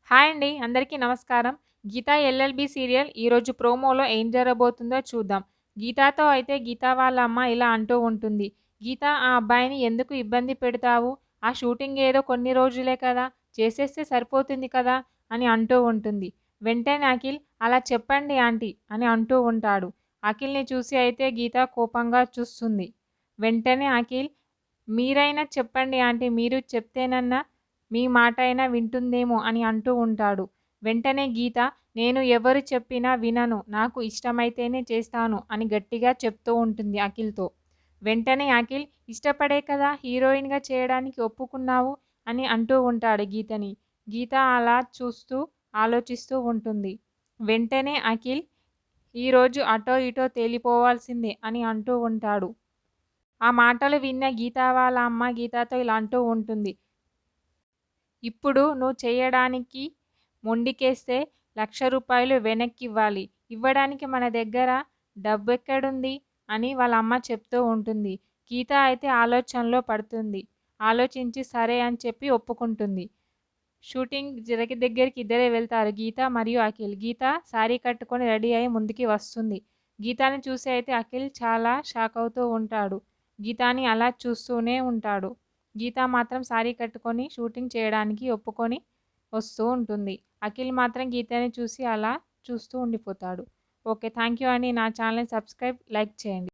Hi అండి. అందరికీ నమస్కారం. 'గీత ఎల్ఎల్‌బి' సీరియల్ ఈరోజు ప్రోమోలో ఏం జరగబోతుందో చూద్దాం. గీతాతో అయితే గీత వాళ్ళ అమ్మ ఇలా అంటూ ఉంటుంది. "గీత, ఆ అబ్బాయిని ఎందుకు ఇబ్బంది పెడతావు? ఆ షూటింగ్ ఏదో కొన్ని రోజులే కదా! చేసేస్తే సరిపోతుంది కదా!" అని అంటూ ఉంటుంది. వెంటనే అఖిల్, "అలా చెప్పండి ఆంటీ" అని అంటూ ఉంటాడు. అఖిల్‌ని చూసి అయితే గీత కోపంగా చూస్తుంది. వెంటనే అఖిల్, "మీరైనా చెప్పండి ఆంటీ, మీరు చెప్తేనన్నా మీ మాట అయినా వింటుందేమో" అని అంటూ ఉంటాడు. వెంటనే గీత, "నేను ఎవరు చెప్పినా వినను. నాకు ఇష్టమైతేనే చేస్తాను" అని గట్టిగా చెప్తూ ఉంటుంది అఖిల్‌తో. వెంటనే అఖిల్, "ఇష్టపడే కదా హీరోయిన్‌గా చేయడానికి ఒప్పుకున్నావు" అని అంటూ ఉంటాడు గీతని. గీత అలా చూస్తూ ఆలోచిస్తూ ఉంటుంది. వెంటనే అఖిల్, "ఈరోజు అటో ఇటో తేలిపోవాల్సిందే" అని అంటూ ఉంటాడు. ఆ మాటలు విన్న గీత వాళ్ళ అమ్మ గీతతో ఇలా అంటూ ఉంటుంది. "ఇప్పుడు నువ్వు చేయడానికి మొండికేస్తే ₹1,00,000 వెనక్కివ్వాలి. ఇవ్వడానికి మన దగ్గర డబ్బెక్కడుంది" అని వాళ్ళ అమ్మ చెప్తూ ఉంటుంది. గీత అయితే ఆలోచనలో పడుతుంది. ఆలోచించి సరే అని చెప్పి ఒప్పుకుంటుంది. షూటింగ్ దగ్గరికి ఇద్దరే వెళ్తారు, గీత మరియు అఖిల్. గీత శారీ కట్టుకొని రెడీ అయ్యి ముందుకి వస్తుంది. గీతని చూసి అయితే అఖిల్ చాలా షాక్ అవుతూ ఉంటాడు. గీతని అలా చూస్తూనే ఉంటాడు. గీత మాత్రం శారీ కట్టుకొని షూటింగ్ చేయడానికి ఒప్పుకొని వస్తూ ఉంటుంది. అఖిల్ మాత్రం గీతని చూసి అలా చూస్తూ ఉండిపోతాడు. ఓకే, థ్యాంక్ యూ అండి. నా ఛానల్‌ని సబ్స్క్రైబ్, లైక్ చేయండి.